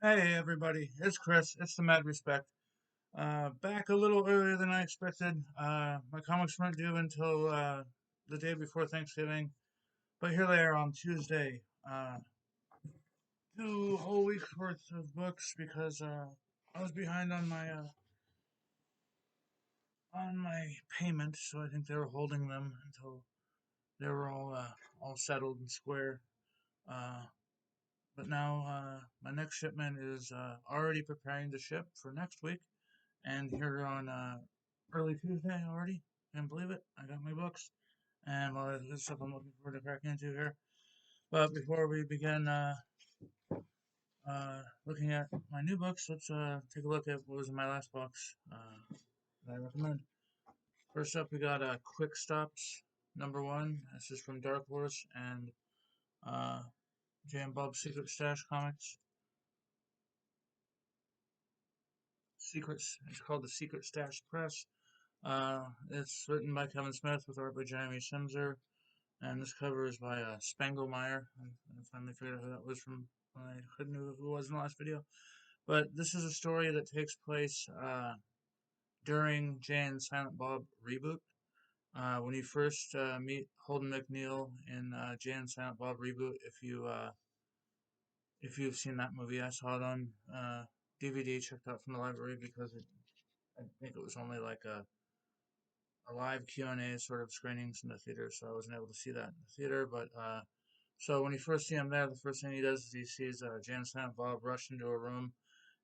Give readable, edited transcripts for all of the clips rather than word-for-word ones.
Hey everybody, it's Chris. It's the Mad Respect. Back a little earlier than I expected. My comics weren't due until the day before Thanksgiving, but here they are on Tuesday. 2 whole weeks worth of books because I was behind on my payment, so I think they were holding them until they were all settled and square. Uh, but now my next shipment is already preparing to ship for next week. And here on early Tuesday already. Can't believe it. I got my books and a lot of good stuff I'm looking forward to cracking into here. But before we begin looking at my new books, let's take a look at what was in my last box that I recommend. First up, we got Quick Stops #1. This is from Dark Horse and uh, J and Bob's Secret Stash Comics. Secrets. It's called the Secret Stash Press. It's written by Kevin Smith with art by Jeremy Simser. And this cover is by Spanglemeyer. I finally figured out who that was from when I couldn't know who it was in the last video. But this is a story that takes place during Jay and Silent Bob reboot. When you first meet Holden McNeil in Jay and Silent Bob reboot, if you've seen that movie, I saw it on DVD, checked out from the library because I think it was only like a live Q&A sort of screenings in the theater, so I wasn't able to see that in the theater. But so when you first see him there, the first thing he does is he sees Jan and Bob rush into a room,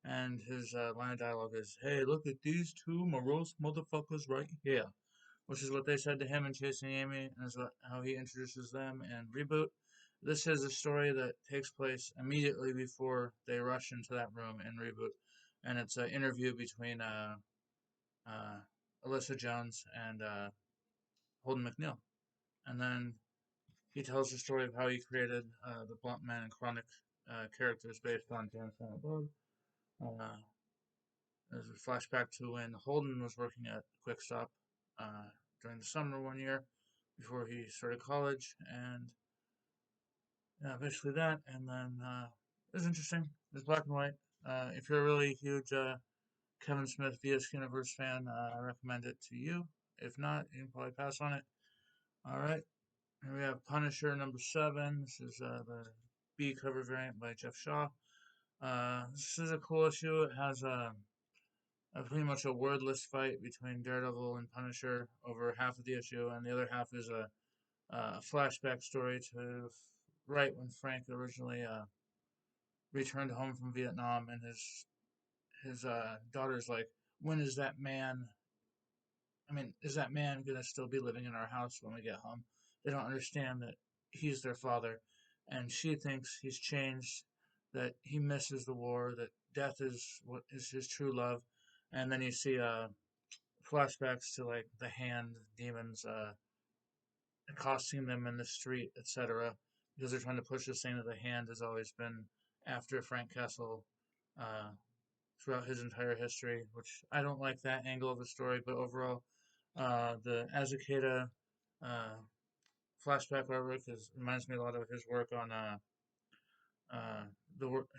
and his line of dialogue is, "Hey, look at these two morose motherfuckers right here," which is what they said to him in Chasing Amy, and is how he introduces them in Reboot. This is a story that takes place immediately before they rush into that room in Reboot, and it's an interview between uh, Alyssa Jones and Holden McNeil. And then he tells the story of how he created the Blunt Man and Chronic characters based on Dan Silent Bob. Uh, there's a flashback to when Holden was working at Quick Stop uh, during the summer one year before he started college, and yeah, basically that. And then it was interesting. It's black and white. If you're a really huge Kevin Smith VS Universe fan, I recommend it to you. If not, you can probably pass on it. All right. Here we have Punisher #7. This is the B cover variant by Jeff Shaw. This is a cool issue. It has a pretty much a wordless fight between Daredevil and Punisher over half of the issue, and the other half is a flashback story to right when Frank originally returned home from Vietnam, and his daughter's like, "When is that man? I mean, is that man gonna still be living in our house when we get home?" They don't understand that he's their father, and she thinks he's changed, that he misses the war, that death is what is his true love, and then you see flashbacks to like the hand demons accosting them in the street, etc., because they're trying to push this thing that the hand has always been after Frank Castle uh, throughout his entire history, which I don't like that angle of the story, but overall, the Azukeda uh, flashback artwork reminds me a lot of his work on uh,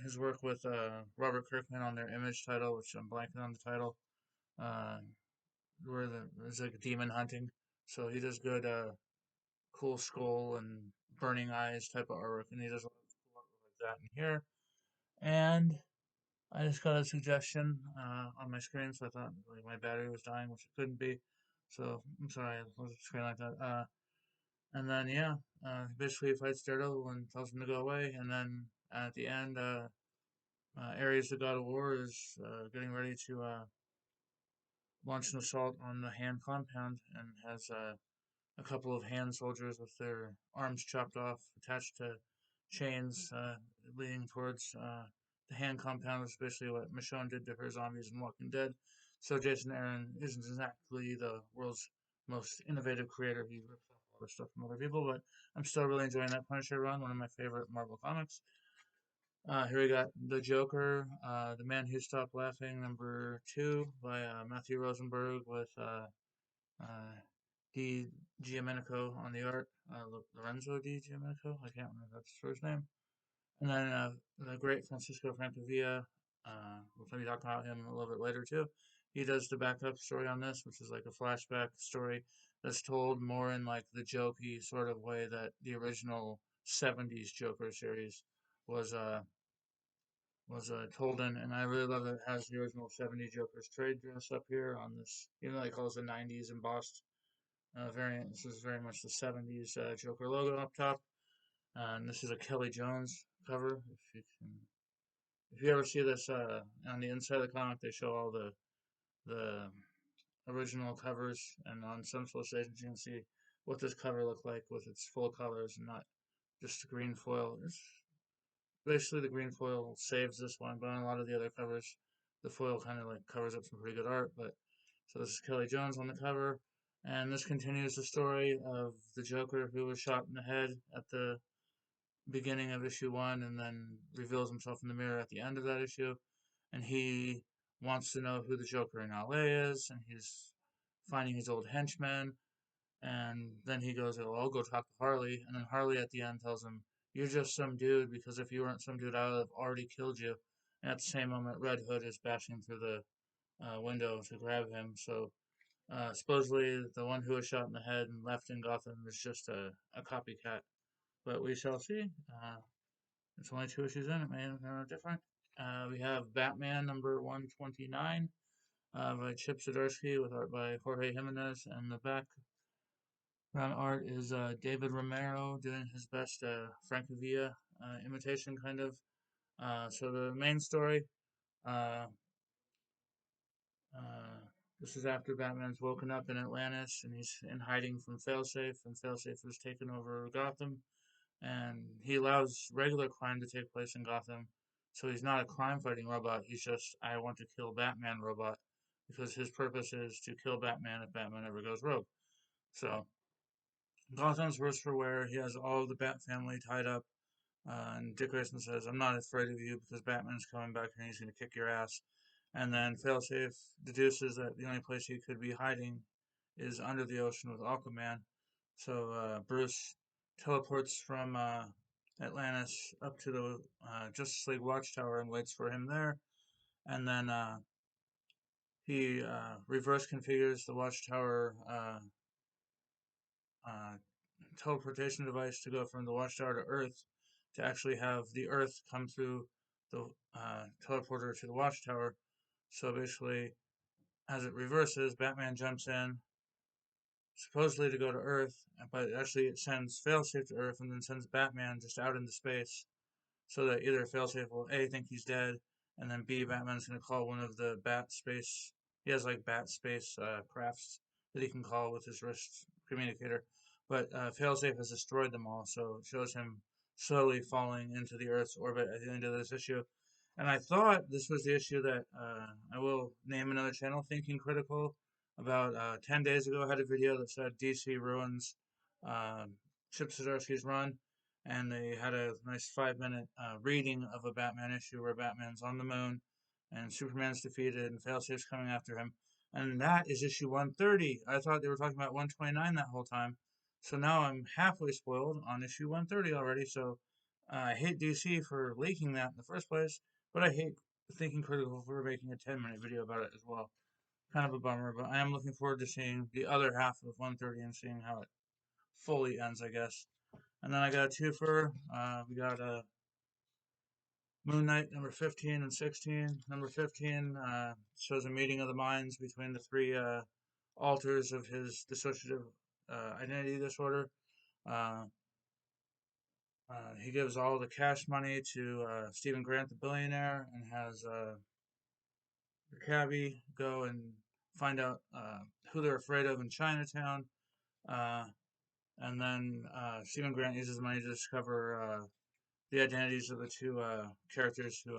his work with Robert Kirkman on their Image title, which I'm blanking on the title, uh, where it's like demon hunting. So he does good, cool skull and burning eyes type of artwork, and he does a lot of cool artwork like that in here. And I just got a suggestion on my screen, so I thought like my battery was dying, which it couldn't be. So I'm sorry, I was screen like that. And then yeah, basically he fights Daredevil and tells him to go away. And then at the end, Ares, the God of War, is getting ready to launch an assault on the hand compound and has a couple of hand soldiers with their arms chopped off, attached to chains, leading towards the hand compound, especially what Michonne did to her zombies in Walking Dead. So Jason Aaron isn't exactly the world's most innovative creator. He rips off all the stuff from other people, but I'm still really enjoying that Punisher run, one of my favorite Marvel comics. Here we got The Joker, The Man Who Stopped Laughing, #2 by Matthew Rosenberg with uh, D. Giamenico on the art. Lorenzo D. Giamenico. I can't remember that's his first name. And then the great Francisco Francavilla, we'll maybe talk about him a little bit later too. He does the backup story on this, which is like a flashback story that's told more in like the jokey sort of way that the original '70s Joker series was told in. And I really love that it has the original '70s Joker's trade dress up here on this, even though they call it the '90s embossed variant. This is very much the '70s Joker logo up top. And this is a Kelly Jones cover. If you ever see this on the inside of the comic, they show all the original covers, and on some illustrations you can see what this cover looked like with its full colors and not just the green foil. It's basically the green foil saves this one, but on a lot of the other covers, the foil kind of like covers up some pretty good art. But so this is Kelly Jones on the cover, and this continues the story of the Joker who was shot in the head at the beginning of issue 1 and then reveals himself in the mirror at the end of that issue. And he wants to know who the Joker in LA is, and he's finding his old henchmen. And then he goes, "Oh, I'll go talk to Harley." And then Harley at the end tells him, "You're just some dude, because if you weren't some dude, I would have already killed you." And at the same moment, Red Hood is bashing through the window to grab him. So supposedly, the one who was shot in the head and left in Gotham is just a copycat. But we shall see. It's only 2 issues in. It may be different. We have Batman number 129 by Chip Zdarsky with art by Jorge Jimenez, and the background art is David Romero doing his best Francavilla imitation, kind of. So the main story, uh, uh, this is after Batman's woken up in Atlantis and he's in hiding from Failsafe, and Failsafe has taken over Gotham, and he allows regular crime to take place in Gotham. So he's not a crime fighting robot, he's just I want to kill Batman robot, because his purpose is to kill Batman if Batman ever goes rogue. So Gotham's worse for wear. He has all of the Bat family tied up. And Dick Grayson says, "I'm not afraid of you because Batman's coming back and he's going to kick your ass." And then Failsafe deduces that the only place he could be hiding is under the ocean with Aquaman. So Bruce teleports from Atlantis up to the Justice League Watchtower and waits for him there. And then he reverse configures the Watchtower uh, teleportation device to go from the Watchtower to Earth, to actually have the Earth come through the teleporter to the Watchtower. So basically, as it reverses, Batman jumps in, supposedly to go to Earth, but actually it sends Failsafe to Earth and then sends Batman just out into space, so that either Failsafe will A, think he's dead, and then B, Batman's going to call one of the Bat Space. He has like Bat Space crafts that he can call with his wrist communicator. But Failsafe has destroyed them all, so it shows him slowly falling into the Earth's orbit at the end of this issue. And I thought this was the issue that I will name another channel, Thinking Critical, about 10 days ago had a video that said DC ruins uh, Chip Zdarsky's run, and they had a nice 5-minute reading of a Batman issue where Batman's on the moon and Superman's defeated and Failsafe's coming after him. And that is issue 130. I thought they were talking about 129 that whole time. So now I'm halfway spoiled on issue 130 already. So I hate DC for leaking that in the first place, but I hate Thinking Critical for making a 10-minute video about it as well. Kind of a bummer, but I am looking forward to seeing the other half of 130 and seeing how it fully ends, I guess. And then I got a twofer. We got Moon Knight number 15 and 16. Number 15 shows a meeting of the minds between the three alters of his dissociative identity disorder. Uh, he gives all the cash money to Stephen Grant, the billionaire, and has the cabbie go and find out who they're afraid of in Chinatown. Uh, and then Stephen Grant uses money to discover the identities of the two characters who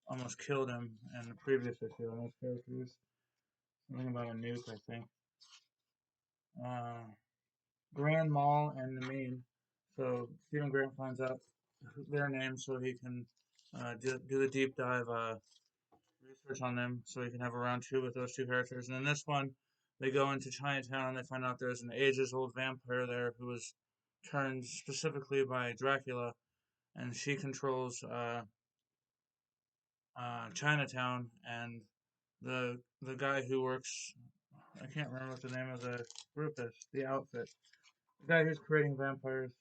almost killed him in the previous issue. And those characters, something about a nuke, I think. Uh, Grand Mall and the Meme. So Stephen Grant finds out their names so he can do the deep dive research on them, so he can have a round two with those two characters. And in this one, they go into Chinatown and they find out there's an ages old vampire there who was turned specifically by Dracula, and she controls Chinatown, and the guy who works, I can't remember what the name of the group is, the outfit. The guy who's creating vampires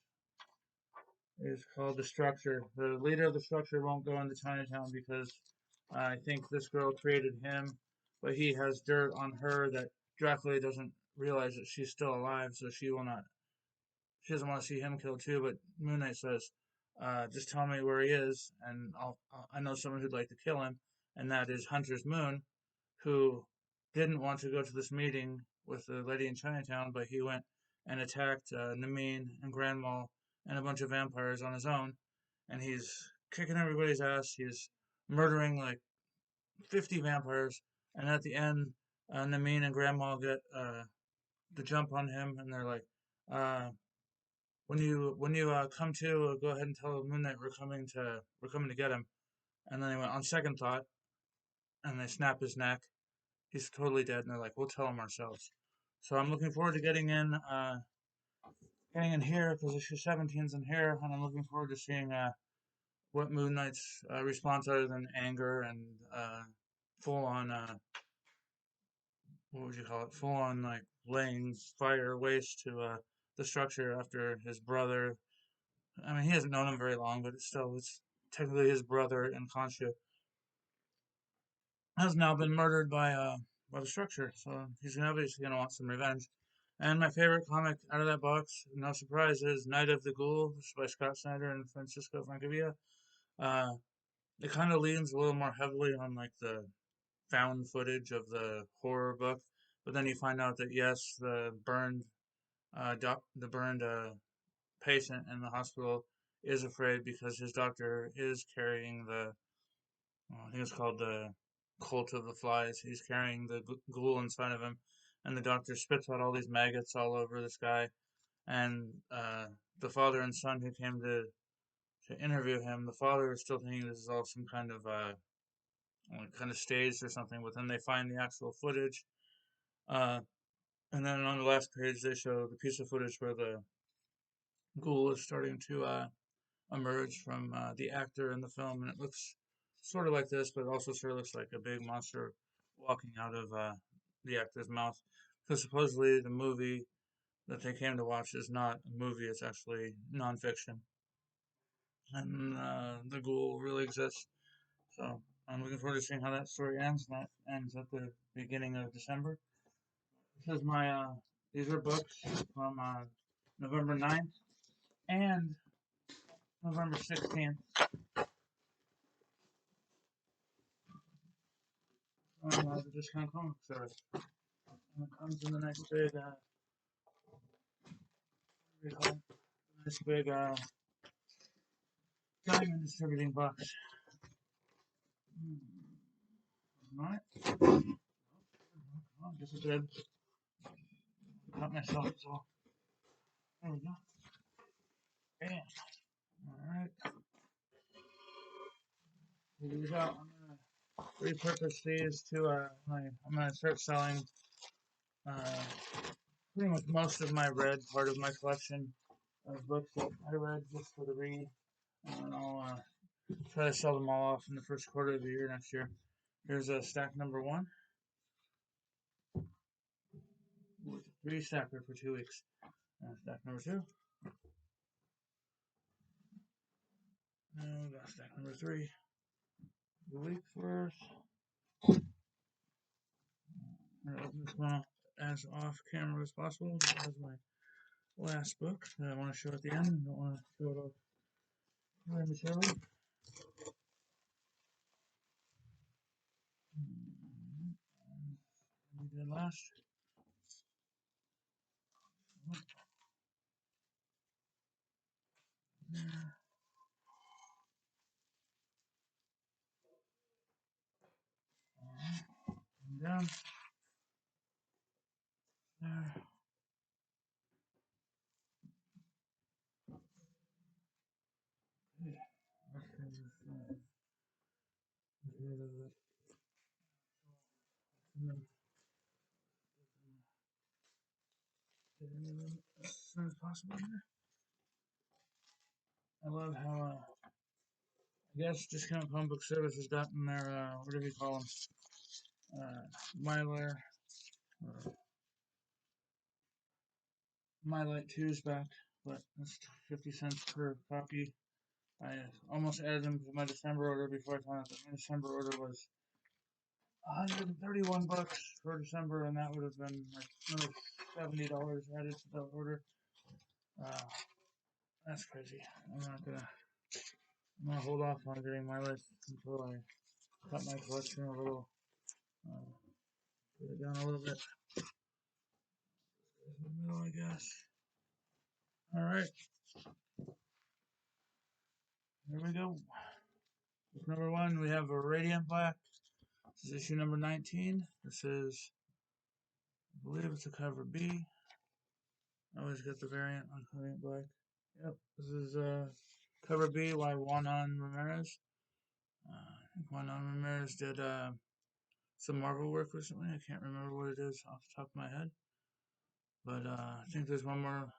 is called the Structure. The leader of the Structure won't go into Chinatown because I think this girl created him, but he has dirt on her that Dracula doesn't realize that she's still alive, so she will not. She doesn't want to see him killed too. But Moon Knight says, "Just tell me where he is, and I know someone who'd like to kill him, and that is Hunter's Moon, who didn't want to go to this meeting with the lady in Chinatown, but he went and attacked Namine and Grand Mall and a bunch of vampires on his own, and he's kicking everybody's ass. He's murdering like 50 vampires, and at the end, Namine and Grand Mall get the jump on him, and they're like, uh, when you come to, go ahead and tell Moon Knight we're coming to get him." And then they went on second thought, and they snap his neck. He's totally dead, and they're like, "We'll tell him ourselves." So I'm looking forward to getting in here because issue 17's in here, and I'm looking forward to seeing what Moon Knight's response other than anger and full on what would you call it? Full on like laying fire waste to the Structure after his brother. I mean, he hasn't known him very long, but it's technically his brother in Khonshu has now been murdered by the Structure. So he's obviously gonna want some revenge. And my favorite comic out of that box, no surprise, is Night of the Ghoul, which is by Scott Snyder and Francisco Francavilla. Uh, it kind of leans a little more heavily on like the found footage of the horror book, but then you find out that yes, the burned patient in the hospital is afraid because his doctor is carrying I think it's called the Cult of the Flies. He's carrying the ghoul inside of him, and the doctor spits out all these maggots all over this guy. And the father and son who came to interview him, the father is still thinking this is all some kind of staged or something. But then they find the actual footage, uh, and then on the last page they show the piece of footage where the ghoul is starting to emerge from the actor in the film, and it looks sort of like this, but it also sort of looks like a big monster walking out of the actor's mouth. Because supposedly the movie that they came to watch is not a movie; it's actually nonfiction, and the ghoul really exists. So I'm looking forward to seeing how that story ends. And that ends at the beginning of December. This is my these are books from November 9th and November 16th. The discount comic service. And it comes in the nice big, nice big diamond distributing box. Alright. I guess I did. Cut myself as well. There we go. Bam. Alright. These out. I'm gonna repurpose these to I'm gonna start selling uh pretty much most of my red part of my collection of books that I read just for the read. And I'll try to sell them all off in the first quarter of the year next year. Here's stack number 1. Three stacker for 2 weeks. Stack number 2. And we got stack number 3. The week's worth. I'm gonna open this one as off camera as possible. This is my last book that I want to show at the end. I don't want to show it off prematurely. We did last. There. And down. There. Yeah. As soon as possible here. I love how Yes, Discount Comic Book Service has gotten their, whatever you call them, Mylar, Mylight 2s back, but it's 50 cents per copy. I almost added them to my December order before I found out that my December order was 131 bucks for December, and that would have been like another $70 added to the order. That's crazy. I'm gonna hold off on getting my list until I cut my collection a little, put it down a little bit. In the middle, I guess. All right, here we go. Number one, we have a Radiant Black. This is issue number 19. This is, I believe it's a cover B. I always get the variant on Radiant Black. Yep, this is cover B by Juanan Ramirez. I think Juanan Ramirez did some Marvel work recently. I can't remember what it is off the top of my head, but I think there's one more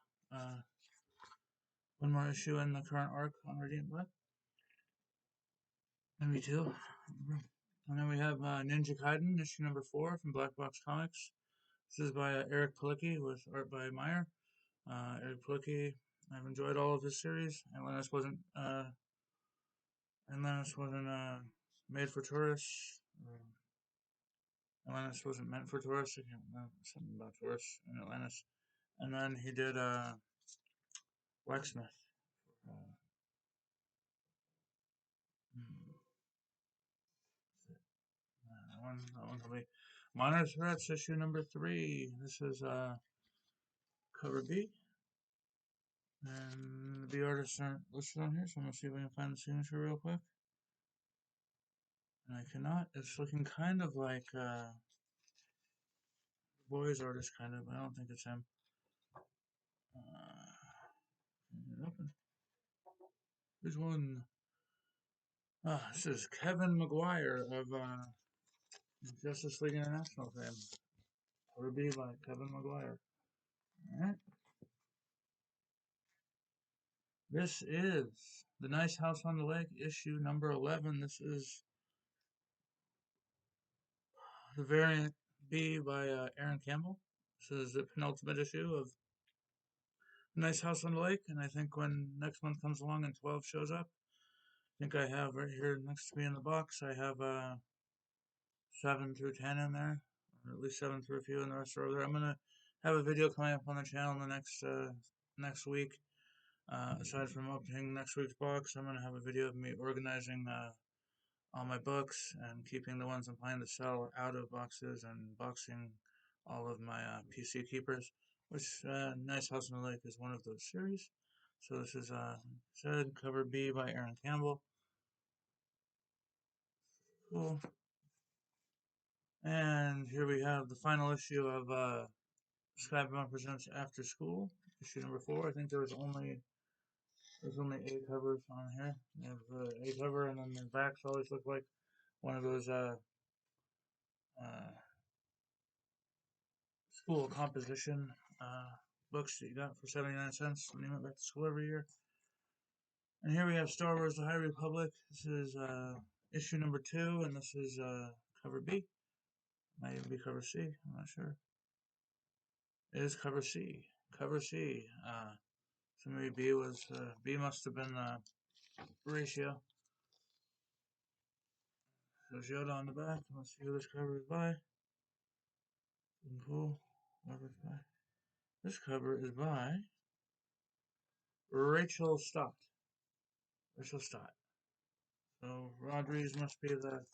issue in the current arc on Radiant Black. Maybe two. And then we have Ninja Gaiden, issue number 4 from Black Box Comics. This is by Eric Palicki with art by Meyer. Eric Palicki, I've enjoyed all of his series. Atlantis wasn't made for tourists. Atlantis wasn't meant for tourists. I can't remember something about tourists in Atlantis. And then he did Blacksmith. That one will be Minor Threats issue number 3. This is cover B. And the artists aren't listed on here, so I'm gonna see if I can find the signature real quick. And I cannot. It's looking kind of like the boy's artist, kind of. I don't think it's him. Open. There's one. This is Kevin McGuire of Justice League International fame. Cover B by Kevin McGuire. Alright. This is The Nice House on the Lake, issue number 11. This is the variant B by Aaron Campbell. This is the penultimate issue of Nice House on the Lake, and I think when next month comes along and 12 shows up, I think I have right here next to me in the box, I have 7 through 10 in there, or at least 7 through a few, and the rest are over there. I'm gonna have a video coming up on the channel in the next week. Aside from opening next week's box, I'm gonna have a video of me organizing all my books and keeping the ones I'm planning to sell out of boxes and boxing all of my PC keepers, which Nice House on the Lake is one of those series. So this is said cover B by Aaron Campbell. Cool. And here we have the final issue of Skybound Presents Afterschool, issue number 4. I think there's only 8 covers on here. You have a cover, and then the backs always look like one of those school composition books that you got for 79 cents when you went back to school every year. And here we have Star Wars The High Republic. This is issue number 2, and this is cover B. Might even be cover C, I'm not sure. It is cover C. Cover C. So maybe B must have been the ratio. So Yoda on the back. Let's see who this cover is by. Cool. This cover is by Rachel Stott. Rachel Stott. So Rodriguez must be the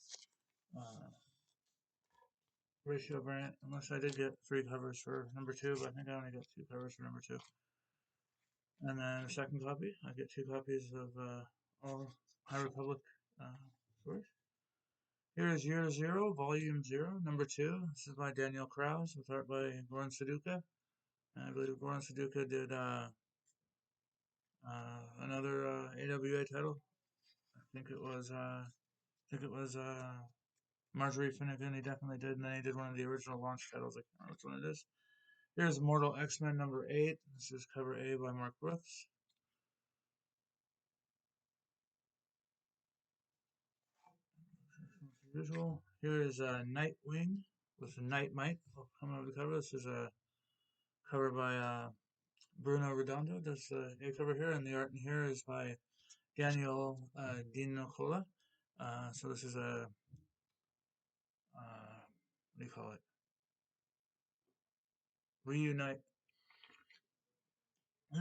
ratio variant, unless I did get 3 covers for number 2, but I think I only got 2 covers for number 2. And then a second copy, I get 2 copies of all High Republic stories. Here is Year Zero, Volume 0, number 2. This is by Daniel Krause with art by Goran Suduka. And I believe Goran Suduka did another AWA title. I think it was Marjorie Finnegan. He definitely did, and then he did one of the original launch titles. I can't remember which one it is. Here's Mortal X-Men number 8. This is cover A by Mark Brooks. usual. Here is Nightwing with Night Might coming over the cover. This is a cover by Bruno Redondo. Does the A cover here, and the art in here is by Daniel Di Nicola. So this is a what do you call it? Reunite.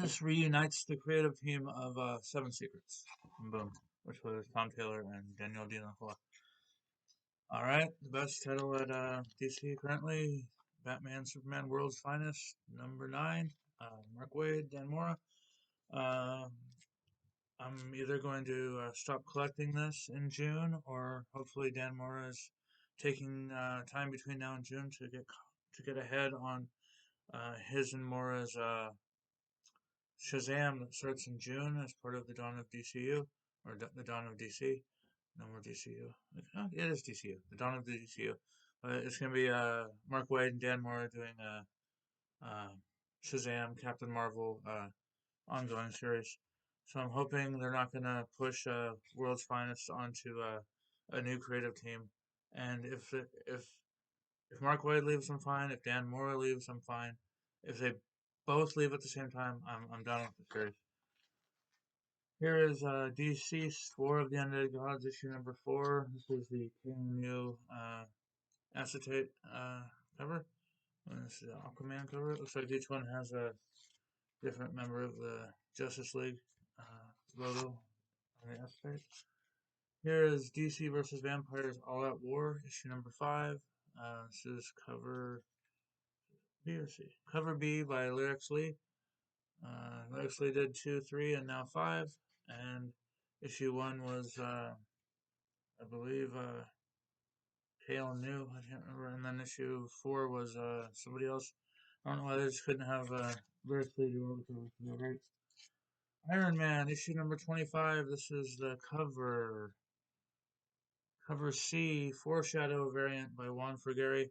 This reunites the creative team of Seven Secrets. Boom, which was Tom Taylor and Daniel Di Nicola. All right, the best title at DC currently: Batman, Superman, World's Finest, #9. Mark Waid, Dan Mora. Uh, I'm either going to stop collecting this in June, or hopefully Dan Mora is taking time between now and June to get ahead on his and Mora's Shazam that starts in June as part of the Dawn of DCU or the Dawn of DC. No more DCU. Oh, yeah, it is DCU. The Dawn of the DCU. It's gonna be Mark Waid and Dan Mora doing Shazam, Captain Marvel ongoing series. So I'm hoping they're not going to push World's Finest onto a new creative team. And if Mark Waid leaves, I'm fine. If Dan Mora leaves, I'm fine. If they both leave at the same time, I'm done with the series. Here is DC's War of the Undead Gods, issue #4. This is the new acetate cover. And this is the Aquaman cover. It looks like each one has a different member of the Justice League logo on the acetate. Here is DC versus Vampires All Out War, issue #5. This is cover B or C? Cover B by Lyrics Lee. Lyrics Lee did 2, 3, and now 5. And issue 1 was, I believe, Pale and New. I can't remember. And then issue 4 was somebody else. I don't know why they just couldn't have Lyrics Lee do it. Right. Iron Man, issue #25. This is the cover. Cover C, Foreshadow variant by Juan Frigeri.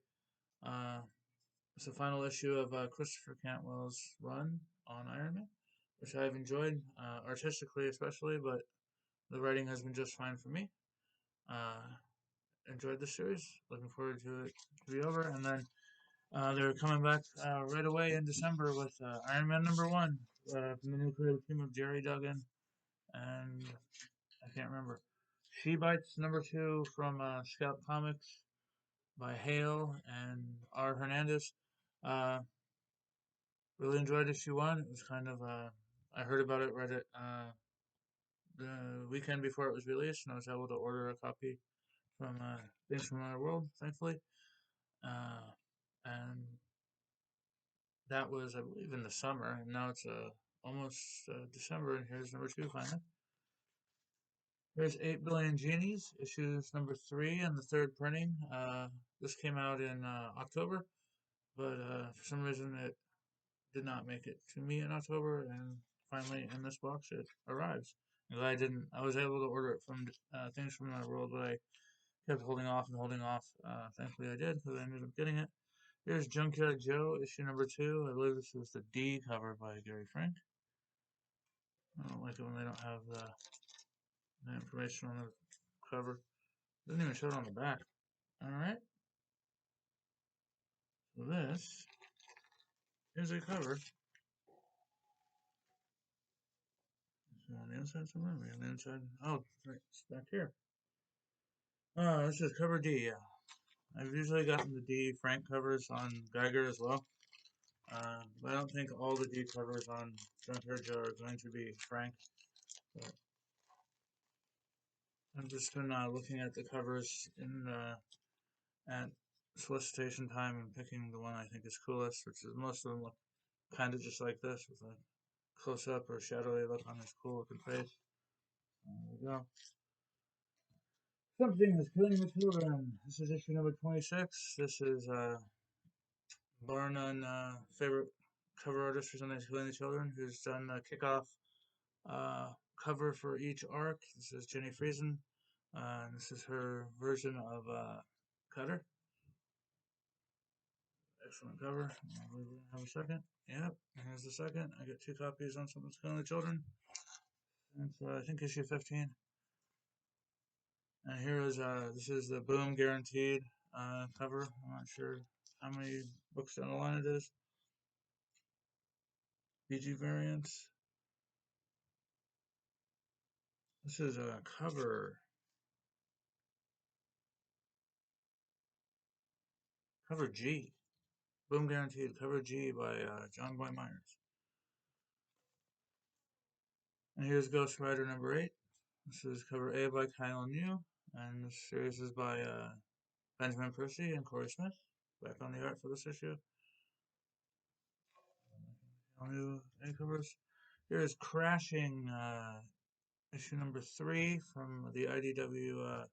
It's the final issue of Christopher Cantwell's run on Iron Man, which I've enjoyed, artistically especially, but the writing has been just fine for me. Enjoyed the series. Looking forward to it to be over. And then they're coming back right away in December with Iron Man #1 from the new creative team of Jerry Duggan and I can't remember. She Bites #2 from Scout Comics by Hale and R. Hernandez. Uh, really enjoyed issue 1. It was kind of, I heard about it right at the weekend before it was released, and I was able to order a copy from Things from Another World, thankfully. And that was, I believe, in the summer, and now it's almost December, and here's #2 finally. Here's 8 Billion Genies, issues #3 and the 3rd printing. This came out in October, but for some reason it did not make it to me in October, and finally in this box it arrives. And I was able to order it from Things from Another World, but I kept holding off and holding off. Thankfully I did, because I ended up getting it. Here's Junkyard Joe, issue #2. I believe this is the D cover by Gary Frank. I don't like it when they don't have the information on the cover. Doesn't even show it on the back. Alright. So this is a cover. Is it on the inside somewhere? Maybe on the inside. Oh, right, it's back here. This is cover D, yeah. I've usually gotten the D Frank covers on Geiger as well. But I don't think all the D covers on Junkyard Joe are going to be Frank. But I've just been looking at the covers at solicitation time and picking the one I think is coolest, which is most of them look kind of just like this with a close-up or shadowy look on his cool looking face. There we go. Something is killing the children. This is issue #26. This is bar none favorite cover artist for Something is Killing the Children, who's done the kickoff cover for each arc. This is Jenny Friesen. This is her version of Cutter. Excellent cover. I'll have a second. Yep, here's the second. I get 2 copies on Something's Killing the Children. And so I think issue 15. And here is this is the Boom Guaranteed cover. I'm not sure how many books down the line it is. PG variants. This is a cover G. Boom Guaranteed cover G by John Boy Myers. And here's Ghost Rider number 8. This is cover A by Kyle New, and this series is by Benjamin Percy and Corey Smith. Back on the art for this issue. New A covers. Here is Crashing issue number 3 from the IDW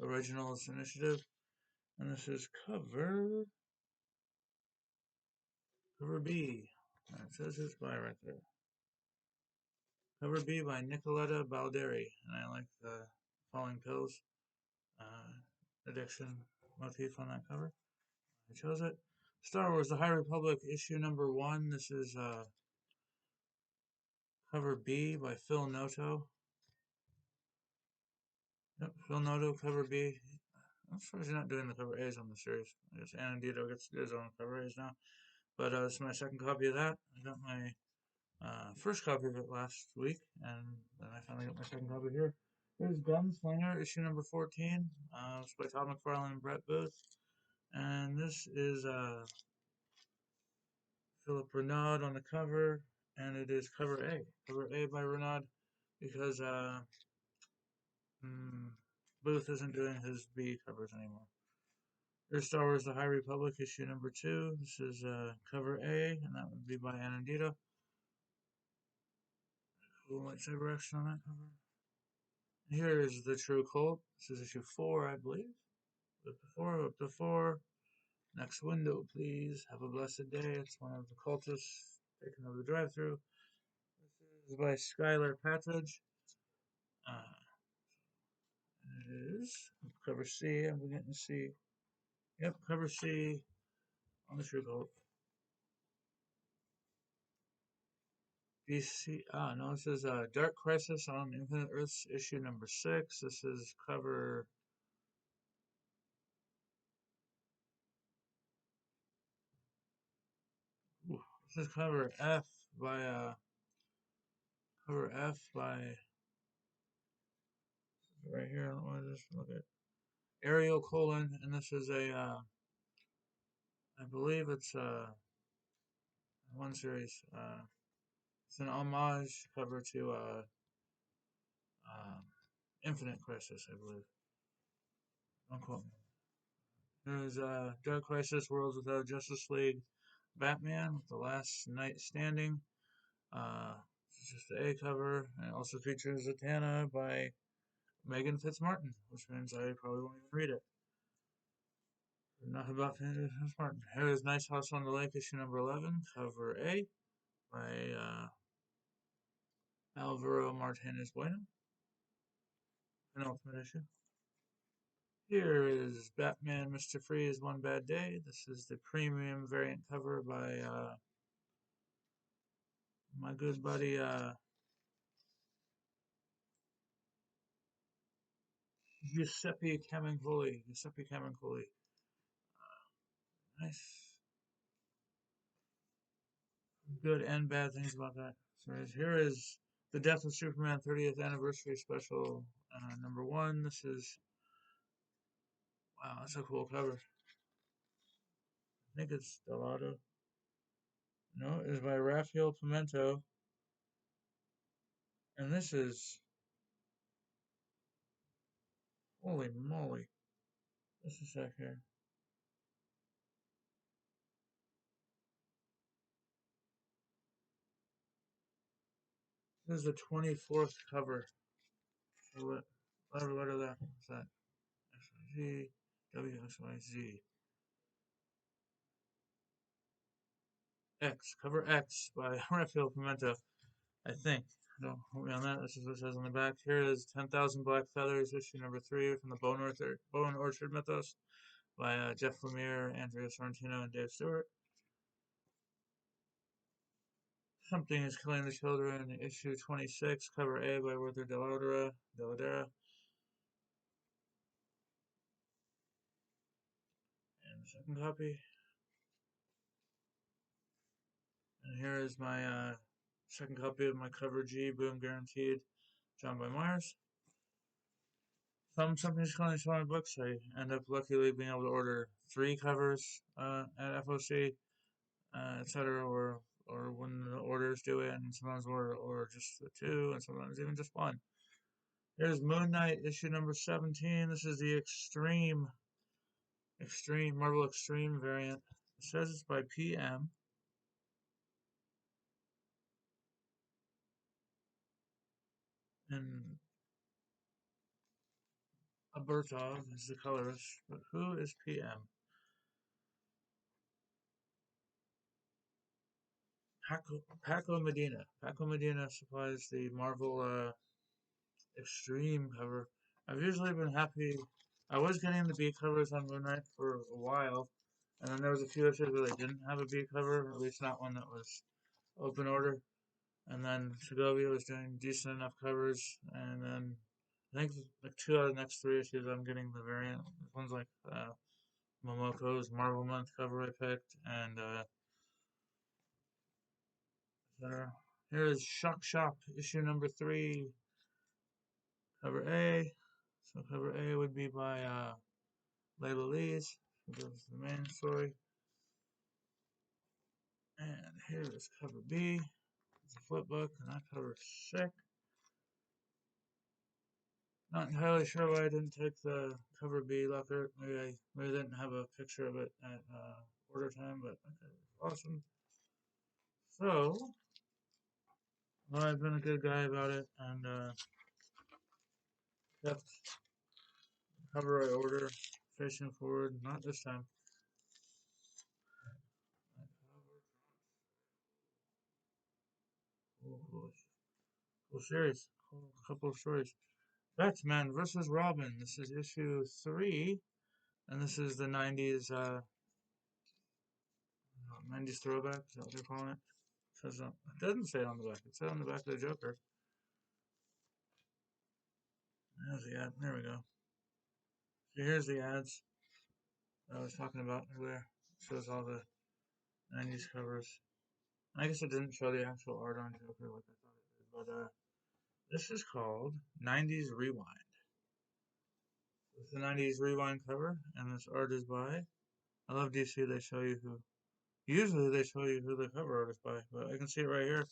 Originals Initiative, and this is cover B. It says it's by right there. Cover B by Nicoletta Balderi, and I like the Falling Pills addiction motif on that cover. I chose it. Star Wars: The High Republic issue number 1. This is cover B by Phil Noto. Yep, Phil Noto, cover B. I'm surprised you're not doing the cover A's on the series. I guess Anandito gets his own cover A's now. But this is my second copy of that. I got my first copy of it last week, and then I finally got my second copy here. Here's Gunslinger, issue number 14. It's by Todd McFarlane and Brett Booth. And this is Philip Renaud on the cover, and it is cover A. Cover A by Renaud, because Booth isn't doing his B covers anymore. Here's Star Wars: The High Republic, issue number 2. This is cover A, and that would be by Anandito. Cool lightsaber action on that cover. Here is The True Cult. This is issue 4, I believe. Up to 4. Next window, please. Have a blessed day. It's one of the cultists taking over the drive-thru. This is by Skylar Patridge. It is cover C. I'm getting to see. Yep, cover C on the True Cult. No, this is Dark Crisis on Infinite Earths issue number 6. This is cover. This is cover F by right here. I want to just look at Ariel Colon, and this is a I believe it's one series. It's an homage cover to Infinite Crisis, I believe. Don't quote me. There's Dark Crisis, Worlds Without Justice League, Batman, The Last Night Standing. It's just the A cover, and it also features Zatanna by Megan Fitzmartin, which means I probably won't even read it. Enough about Fitzmartin. Here is Nice House on the Lake, issue number 11, cover A by Alvaro Martinez Bueno. Penultimate issue. Here is Batman Mr. Freeze One Bad Day. This is the premium variant cover by my good buddy Giuseppe Camuncoli. Nice. Good and bad things about that. So here is The Death of Superman 30th Anniversary Special number 1. This is, wow, that's a cool cover. I think it's Delado. No, it is by Rafael Pimento. And this is, holy moly. This is a sec here. This is the 24th cover. Whatever letter that is that? XYZ, WXYZ. X, cover X by Rafael Pimento, I think. Don't hold me on that. This is what it says on the back. Here is 10,000 Black Feathers, issue number 3 from the Bone Orchard Mythos by Jeff Lemire, Andrea Sorrentino, and Dave Stewart. Something is Killing the Children, issue 26, cover A by Werther Dell'Edera. Second copy. And here is my second copy of my cover G, Boom Guaranteed, John by Myers. Something's calling to my books. I end up luckily being able to order 3 covers at FOC, etc. Or when the orders do it, and sometimes or just the 2, and sometimes even just 1. Here's Moon Knight issue number 17. This is the Extreme Marvel Extreme variant. It says it's by PM. And Albertov is the colorist, but who is PM? Paco Medina. Paco Medina supplies the Marvel Extreme cover. I've usually been happy. I was getting the B covers on Moon Knight for a while, and then there was a few issues where they didn't have a B cover, at least not one that was open order. And then Segovia was doing decent enough covers, and then I think like 2 out of the next 3 issues I'm getting the variant. This one's like Momoko's Marvel Month cover I picked, and etc. Here is Shock Shop issue number 3, cover A. So cover A would be by Layla Lees. This is the main story. And here is cover B. It's a flip book, and that cover's sick. Not entirely sure why I didn't take the cover B locker. Maybe I didn't have a picture of it at order time, but that cover is awesome. So, well, I've been a good guy about it, and kept the cover I order facing forward. Not this time. Cool series. Cool couple of stories. Batman versus Robin. This is issue 3, and this is the 90s 90s throwback. Is that what they're calling it? It says it doesn't say it on the back. It said on the back of the Joker. There's the ad. There we go. So here's the ads that I was talking about earlier. It shows all the 90s covers. I guess it didn't show the actual art on Joker like I thought it did, but this is called 90s Rewind. It's the 90s Rewind cover, and this art is by. I love DC. They show you who. Usually they show you who the cover art is by, but I can see it right here.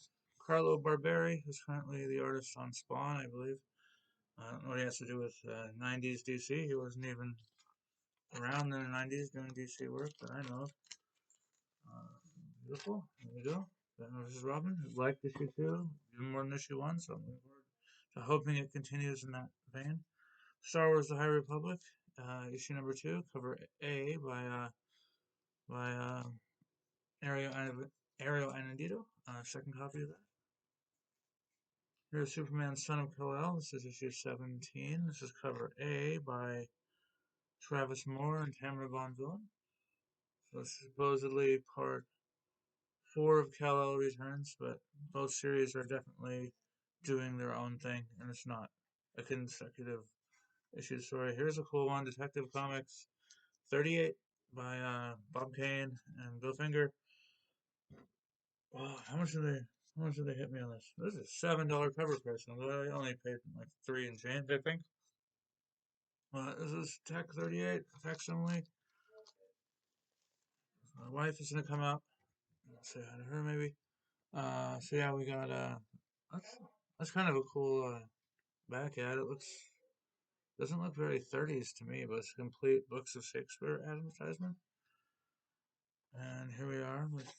Carlo Barberi, who's currently the artist on Spawn, I believe. I don't know what he has to do with 90s DC. He wasn't even around in the 90s doing DC work that I know of. Beautiful. There we go. Batman vs. Robin. Like issue 2, even more than issue 1, so I'm looking forward to hoping it continues in that vein. Star Wars: The High Republic, issue number 2, cover A by Ariel Anandito. Second copy of that. Here's Superman: Son of Kal-El. This is issue 17. This is cover A by Travis Moore and Tamara Von Villen. So supposedly part 4 of Kal-El returns, but both series are definitely doing their own thing, and it's not a consecutive issue story. Here's a cool one, Detective Comics 38 by Bob Kane and Bill Finger. Wow, how much did they hit me on this? This is $7 cover price, and I only paid like 3 and change, I think. This is Tech 38, facsimile. My wife is gonna come out. Let's say hi to her maybe. So yeah, we got that's kind of a cool back ad. It doesn't look very 30s to me, but it's a complete Books of Shakespeare advertisement. And here we are with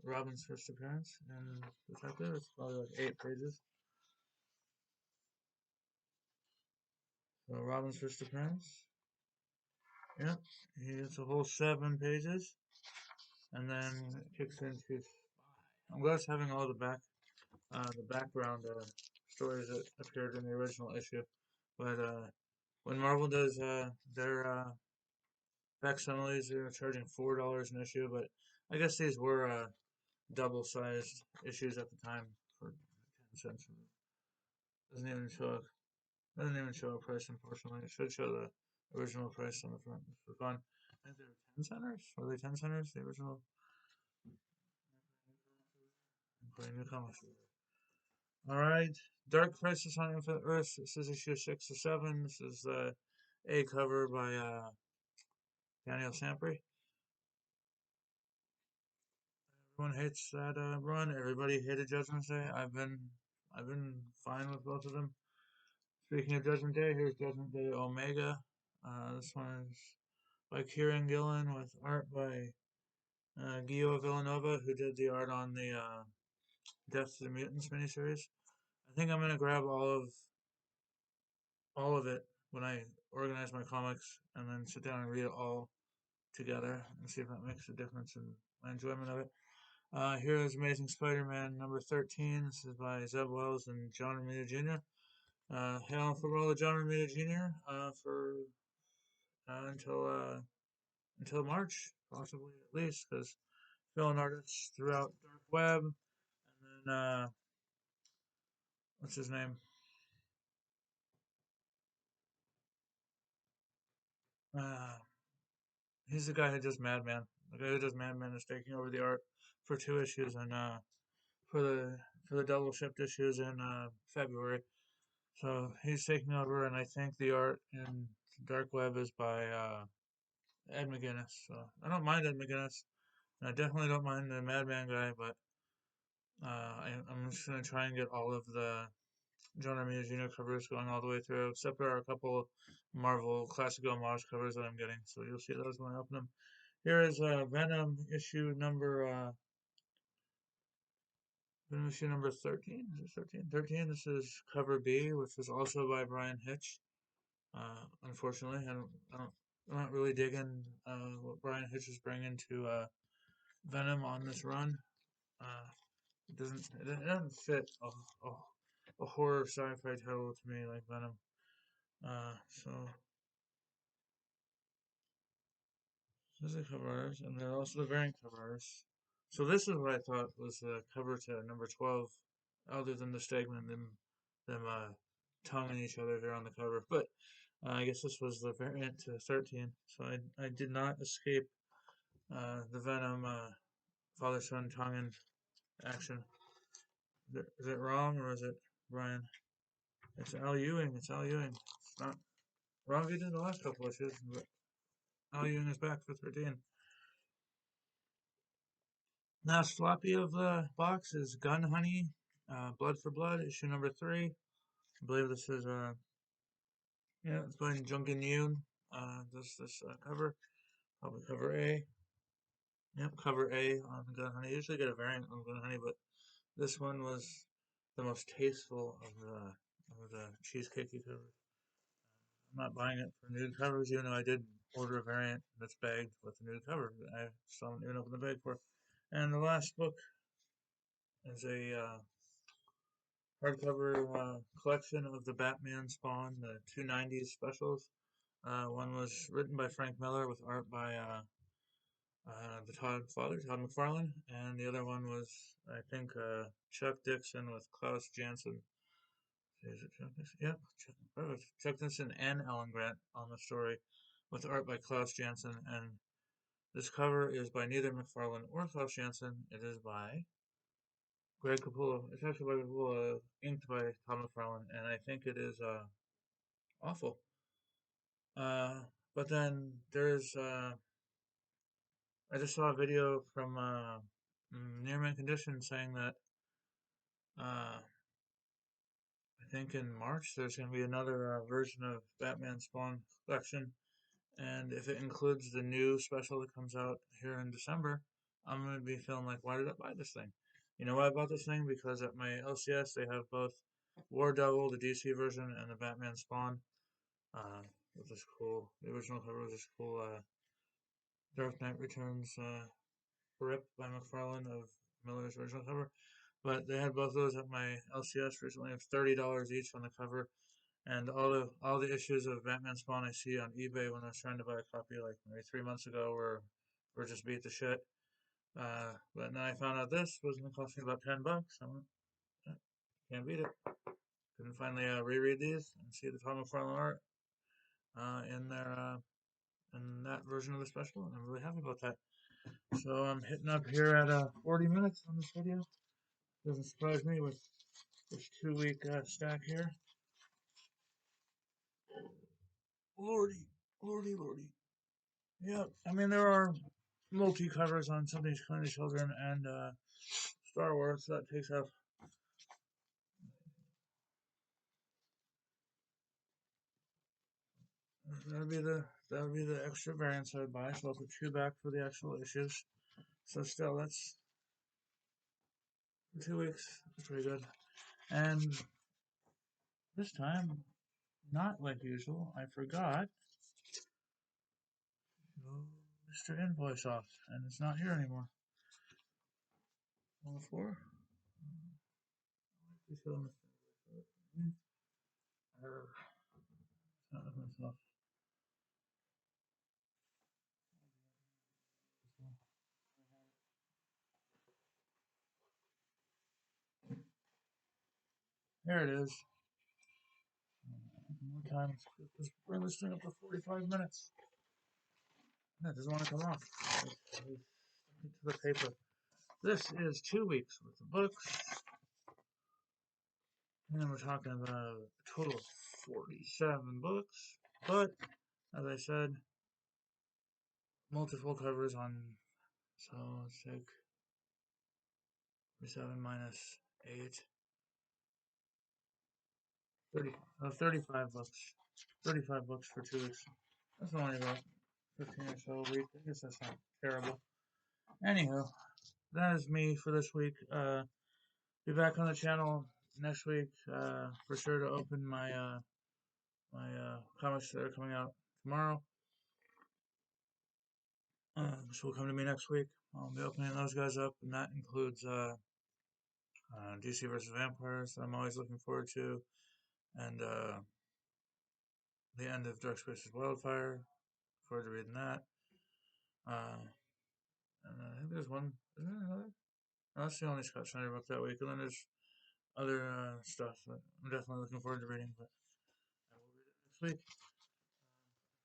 Robin's first appearance in Detective. It's probably like 8 pages. So Robin's first appearance. Yep, he gets a whole 7 pages, and then it kicks into. I'm glad it's having all the background stories that appeared in the original issue. But when Marvel does their facsimiles, they're charging $4 an issue. But I guess these were double-sized issues at the time for 10 cents. Doesn't even show a price, unfortunately. It should show the original price on the front for fun. I think they were 10 centers. Were they 10 centers? The original. Including new comics. All right. Dark Crisis on Infinite Earths. This is issue 6 or 7. This is the A cover by Daniel Sampry. Everyone hates that run. Everybody hated Judgment Day. I've been fine with both of them. Speaking of Judgment Day, here's Judgment Day Omega. This one is by Kieran Gillen with art by Guillermo Villanova, who did the art on the Death of the Mutants miniseries. I think I'm gonna grab all of it when I organize my comics, and then sit down and read it all together and see if that makes a difference in my enjoyment of it. Here is Amazing Spider-Man number 13. This is by Zeb Wells and John Romita Jr. Hail for all of John Romita Jr. For until March, possibly at least, because filling artists throughout Dark Web, and then what's his name? Uh, he's the guy who does Madman. The guy who does Madman is taking over the art for 2 issues, and for the double shipped issues in February. So he's taking over, and I think the art in Dark Web is by Ed McGuinness. So I don't mind Ed McGuinness, and I definitely don't mind the Madman guy, but I'm just gonna try and get all of the John Romita Jr. covers going all the way through, except there are a couple Marvel Classic Homage covers that I'm getting, so you'll see those when I open them. Here is Venom issue number 13. Is it 13? 13. This is cover B, which is also by Brian Hitch. Unfortunately, I'm not really digging what Brian Hitch is bringing to Venom on this run. Uh, it doesn't fit a horror sci-fi title to me like Venom. So this is the cover artist, and they're also the variant cover artists. So this is what I thought was the cover to number 12, other than the Stegman and them tonguing each other there on the cover. But I guess this was the variant to 13. So I did not escape the Venom father son tonguing action. Is it wrong or is it Brian? It's Al Ewing. It's Al Ewing. It's not wrong. He did the last couple issues, but Al Ewing is back for 13. Last floppy of the box is Gun Honey, Blood for Blood, issue number 3. I believe this is yeah, it's by Junkin Yoon. This cover, probably cover A. Yep, cover A on Gun Honey. I usually get a variant on Gun Honey, but this one was the most tasteful of the cheesecakey covers. I'm not buying it for nude covers, even though I did order a variant that's bagged with a nude cover. I still haven't even opened the bag for it. And the last book is a hardcover collection of the Batman Spawn, the 290s specials. One was written by Frank Miller with art by the Todd father, Todd McFarlane, and the other one was, I think, Chuck Dixon with Klaus Janson. Is it Chuck Dixon? Yep, Chuck Dixon and Alan Grant on the story with art by Klaus Janson. And this cover is by neither McFarlane or Klaus Janson. It is by Greg Capullo. It's actually by Capullo, inked by Todd McFarlane, and I think it is awful. Uh, but then there's I just saw a video from Nearman Condition saying that I think in March there's going to be another version of Batman Spawn collection, and if it includes the new special that comes out here in December, I'm going to be feeling like, why did I buy this thing? You know why I bought this thing? Because at my LCS they have both War Devil, the DC version, and the Batman Spawn. With this cool, the original cover was this cool Dark Knight Returns rip by McFarlane of Miller's original cover. But they had both those at my LCS recently. It's $30 each on the cover, and all the issues of Batman Spawn I see on eBay when I was trying to buy a copy like maybe 3 months ago were just beat the shit. But now I found out this was going to cost me about $10. I went, can't beat it. Can finally reread these and see the Tom McFarlane art in their in that. that version of the special, and I'm really happy about that. So I'm hitting up here at 40 minutes on this video. Doesn't surprise me with this 2-week stack here. Lordy, lordy, lordy. Yeah, I mean, there are multi-covers on Something's Killing the Children and Star Wars, so that takes up. That would be the extra variants I would buy, so I'll put 2 back for the actual issues. So still, that's 2 weeks. That's pretty good. And this time, not like usual, I forgot Mr. Invoice off, and it's not here anymore. On the floor. Please show Mr. Invoice. Not with myself. There it is. More time. Let's bring this thing up to 45 minutes. That doesn't want to come off. To the paper. This is 2 weeks worth of books. And we're talking about a total of 47 books. But, as I said, multiple covers on. So let's take 47 minus 8. 35 books. 35 books for 2 weeks. That's only about 15 or so a week. I guess that's not terrible. Anywho, that is me for this week. Be back on the channel next week for sure to open my comics that are coming out tomorrow. Which will come to me next week. I'll be opening those guys up, and that includes DC vs. Vampires that I'm always looking forward to, and the end of Dark Spaces Wildfire. Look forward to reading that. And I think there's one. Is there another? No, that's the only Scott Snyder book that week, and then there's other stuff that I'm definitely looking forward to reading, but I will read it next week.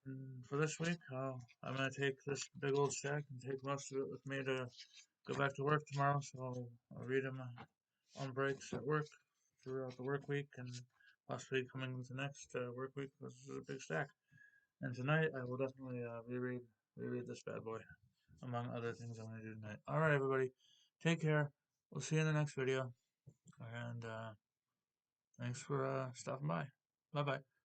And for this week, I'm going to take this big old stack and take most of it with me to go back to work tomorrow, so I'll read them on breaks at work throughout the work week and possibly coming into next work week. This is a big stack. And tonight, I will definitely reread this bad boy, among other things I'm going to do tonight. Alright, everybody. Take care. We'll see you in the next video. And thanks for stopping by. Bye-bye.